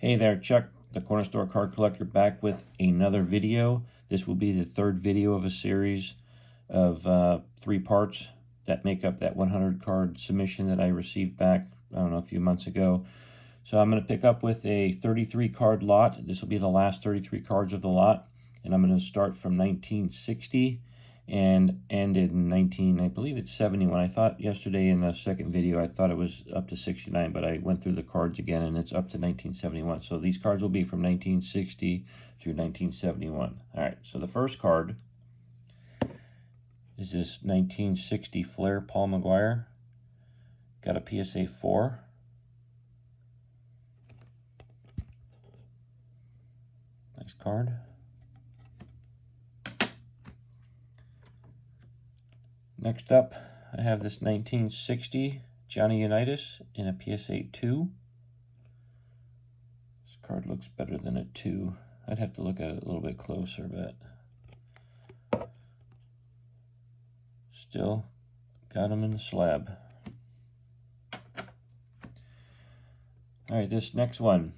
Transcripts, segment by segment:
Hey there, Chuck, the Corner Store Card Collector, back with another video. This will be the third video of a series of 3 parts that make up that 100 card submission that I received back, I don't know, a few months ago. So I'm going to pick up with a 33 card lot. This will be the last 33 cards of the lot, and I'm going to start from 1960 and end in I believe it's 71. I thought yesterday in the second video I thought it was up to 69, but I went through the cards again and it's up to 1971. So these cards will be from 1960 through 1971. All right, so the first card is this 1960 Flair Paul McGuire. Got a PSA 4. Nice card. Next up, I have this 1960 Johnny Unitas in a PSA 2. This card looks better than a 2. I'd have to look at it a little bit closer, but still got him in the slab. All right, this next one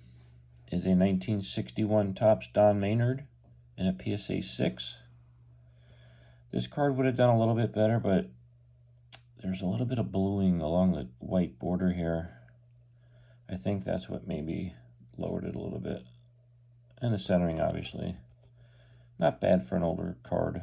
is a 1961 Topps Don Maynard in a PSA 6. This card would have done a little bit better, but there's a little bit of bluing along the white border here. I think that's what maybe lowered it a little bit. And the centering, obviously. Not bad for an older card.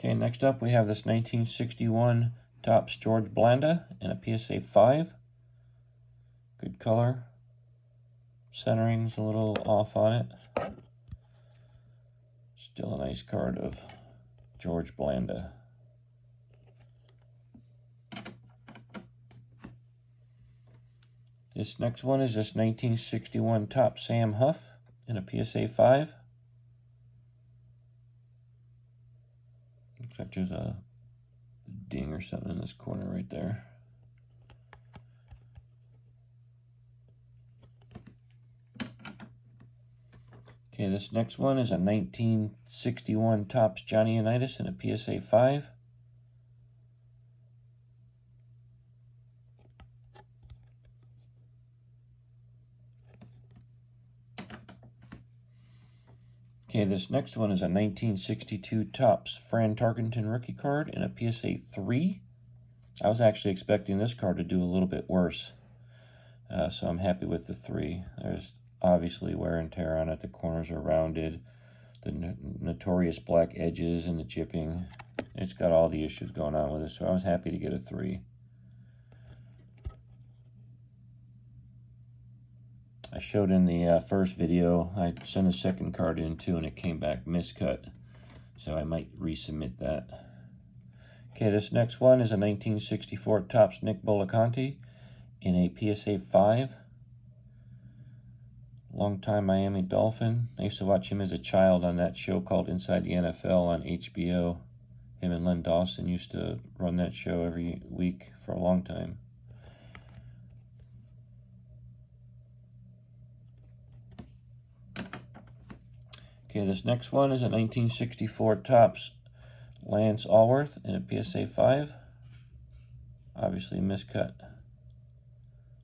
Okay, next up we have this 1961 Topps George Blanda in a PSA 5. Good color. Centering's a little off on it. Still a nice card of George Blanda. This next one is this 1961 Topps Sam Huff in a PSA 5. Looks like there's a ding or something in this corner right there. Okay, this next one is a 1961 Topps Johnny Unitas in a PSA 5. Okay, this next one is a 1962 Topps Fran Tarkenton rookie card in a PSA 3. I was actually expecting this card to do a little bit worse, so I'm happy with the 3. There's obviously wear and tear on it. The corners are rounded. The notorious black edges and the chipping. It's got all the issues going on with it, so I was happy to get a 3. I showed in the first video, I sent a second card in too, and it came back miscut, so I might resubmit that. Okay, this next one is a 1964 Topps Nick Bolaconte in a PSA 5. Longtime Miami Dolphin. I used to watch him as a child on that show called Inside the NFL on HBO. Him and Len Dawson used to run that show every week for a long time. Okay, this next one is a 1964 Topps Lance Allworth in a PSA 5. Obviously miscut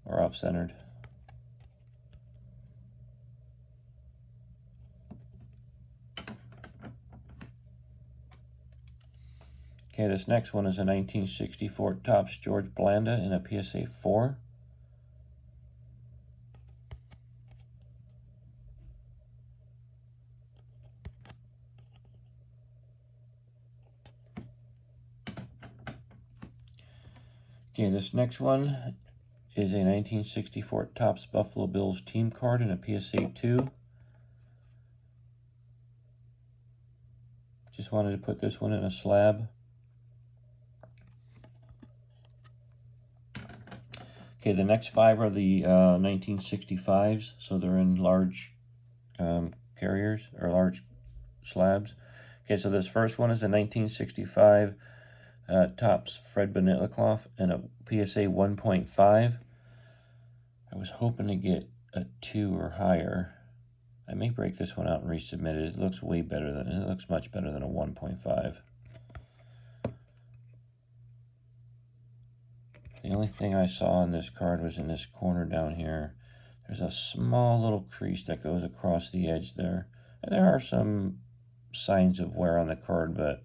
or off-centered. Okay, this next one is a 1964 Topps George Blanda in a PSA 4. Okay, this next one is a 1964 Topps Buffalo Bills team card in a PSA 2. Just wanted to put this one in a slab. Okay, the next 5 are the 1965s, so they're in large carriers, or large slabs. Okay, so this first one is a 1965 Topps Fred Biletnikoff and a PSA 1.5. I was hoping to get a 2 or higher. I may break this one out and resubmit it. It looks way better than, it looks much better than a 1.5. The only thing I saw in this card was in this corner down here. There's a small little crease that goes across the edge there. And there are some signs of wear on the card, but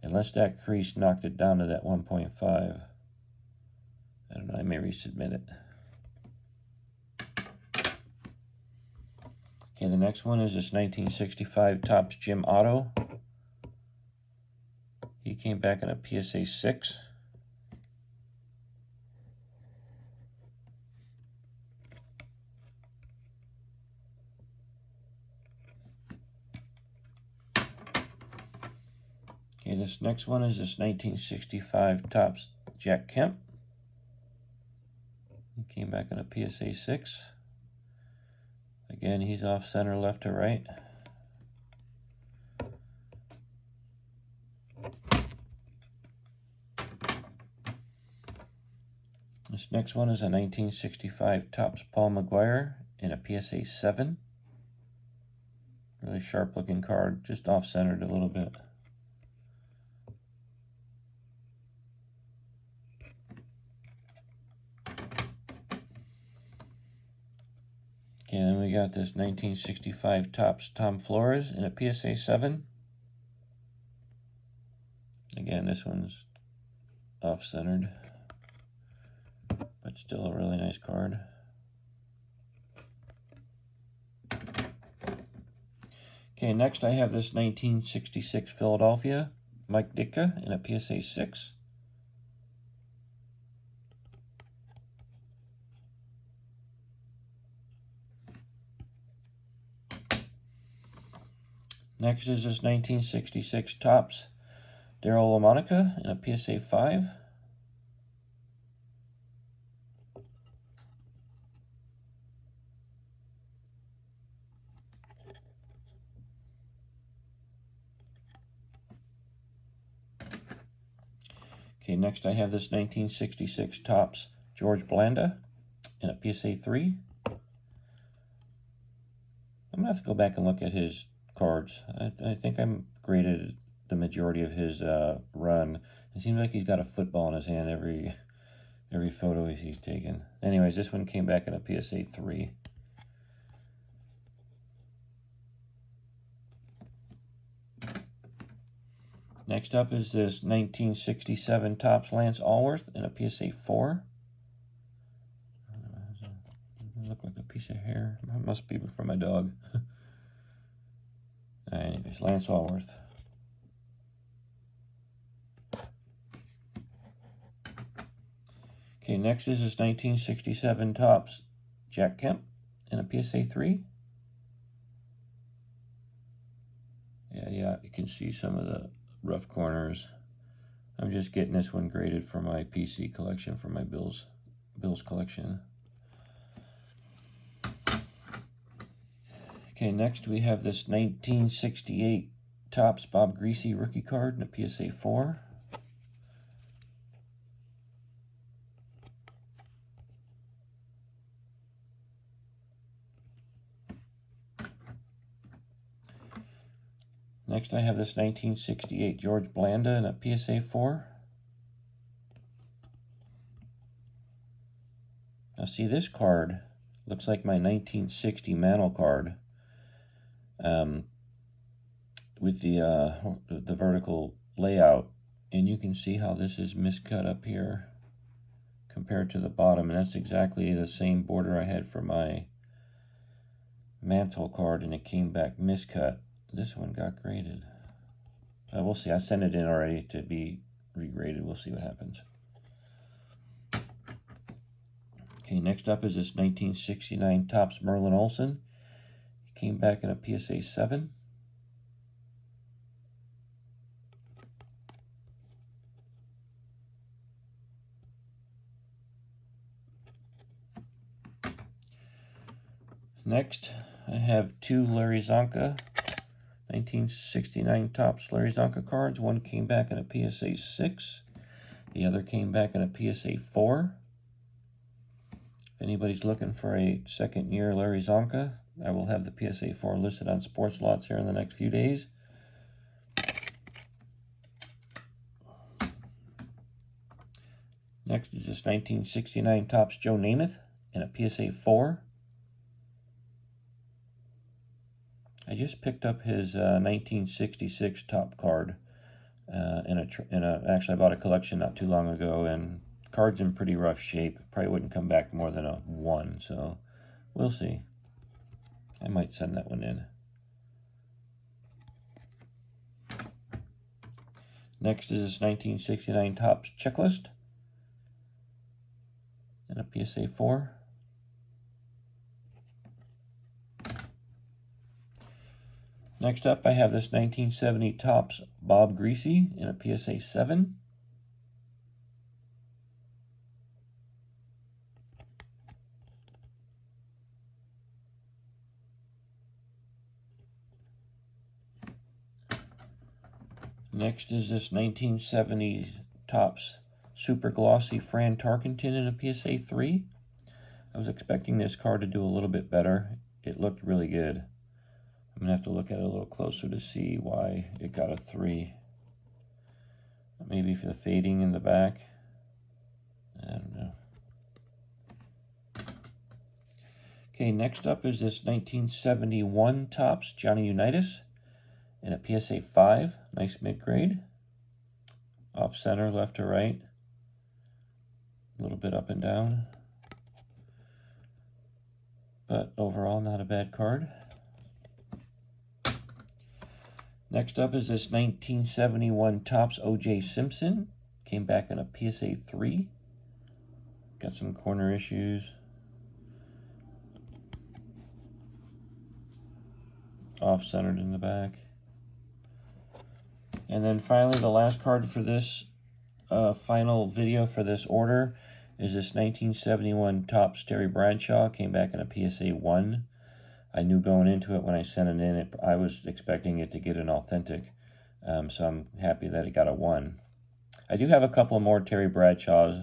unless that crease knocked it down to that 1.5, I don't know, I may resubmit it. Okay, the next one is this 1965 Topps Jim Otto. He came back in a PSA 6. Okay, this next one is this 1965 Topps Jack Kemp. He came back in a PSA 6. Again, he's off center left to right. This next one is a 1965 Topps Paul McGuire in a PSA 7. Really sharp looking card, just off centered a little bit. Okay, then we got this 1965 Topps Tom Flores in a PSA 7. Again, this one's off-centered, but still a really nice card. Okay, next I have this 1966 Philadelphia Mike Ditka in a PSA 6. Next is this 1966 Topps Darryl LaMonica in a PSA 5. Okay, next I have this 1966 Topps George Blanda in a PSA 3. I'm going to have to go back and look at his cards. I think I'm graded the majority of his run. It seems like he's got a football in his hand every photo he's taken. Anyways, this one came back in a PSA 3. Next up is this 1967 Topps Lance Allworth in a PSA 4. Doesn't look like a piece of hair. It must be from my dog. Anyways, Lance Allworth. Okay, next is this 1967 Topps Jack Kemp in a PSA 3. Yeah, you can see some of the rough corners. I'm just getting this one graded for my PC collection, for my Bills collection. Okay, next we have this 1968 Topps Bob Greasy rookie card in a PSA 4. Next I have this 1968 George Blanda in a PSA 4. Now see, this card looks like my 1960 Mantle card with the vertical layout, and you can see how this is miscut up here compared to the bottom, and that's exactly the same border I had for my Mantle card, and it came back miscut. This one got graded. We'll see. I sent it in already to be regraded. We'll see what happens. Okay, next up is this 1969 Topps Merlin Olsen. He came back in a PSA 7. Next, I have two Larry Zonka 1969 Topps Larry Zonka cards. One came back in a PSA 6. The other came back in a PSA 4. If anybody's looking for a second year Larry Zonka, I will have the PSA 4 listed on Sports Lots here in the next few days. Next is this 1969 Topps Joe Namath in a PSA 4. I just picked up his 1966 top card actually I bought a collection not too long ago, and card's in pretty rough shape. Probably wouldn't come back more than a 1, so we'll see. I might send that one in. Next is this 1969 Topps Checklist and a PSA 4. Next up, I have this 1970 Topps Bob Greasy in a PSA 7. Next is this 1970 Topps Super Glossy Fran Tarkenton in a PSA 3. I was expecting this card to do a little bit better. It looked really good. I'm going to have to look at it a little closer to see why it got a 3. Maybe for the fading in the back. I don't know. Okay, next up is this 1971 Topps Johnny Unitas in a PSA 5. Nice mid-grade. Off center, left to right. A little bit up and down. But overall, not a bad card. Next up is this 1971 Topps O.J. Simpson. Came back in a PSA 3. Got some corner issues. Off-centered in the back. And then finally, the last card for this final video for this order is this 1971 Topps Terry Bradshaw. Came back in a PSA 1. I knew going into it when I sent it in, I was expecting it to get an authentic, so I'm happy that it got a 1. I do have a couple of more Terry Bradshaw's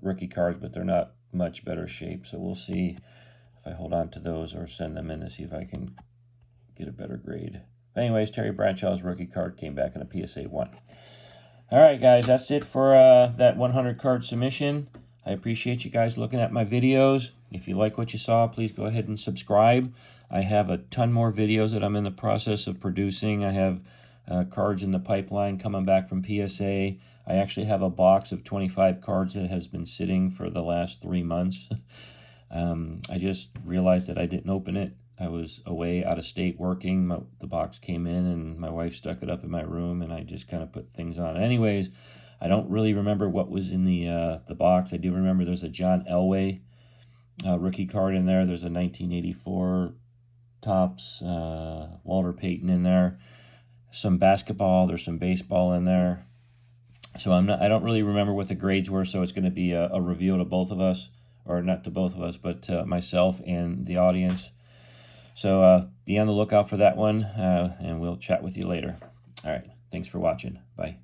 rookie cards, but they're not much better shape, so we'll see if I hold on to those or send them in to see if I can get a better grade. But anyways, Terry Bradshaw's rookie card came back in a PSA 1. All right, guys, that's it for that 100 card submission. I appreciate you guys looking at my videos. If you like what you saw, please go ahead and subscribe. I have a ton more videos that I'm in the process of producing. I have cards in the pipeline coming back from PSA. I actually have a box of 25 cards that has been sitting for the last 3 months. I just realized that I didn't open it. I was away out of state working. The box came in and my wife stuck it up in my room, and I just kind of put things on. Anyways, I don't really remember what was in the box. I do remember there's a John Elway rookie card in there. There's a 1984 Topps Walter Payton in there. Some basketball. There's some baseball in there. So I don't really remember what the grades were. So it's going to be a reveal to both of us, or not to both of us, but to myself and the audience. So be on the lookout for that one, and we'll chat with you later. All right. Thanks for watching. Bye.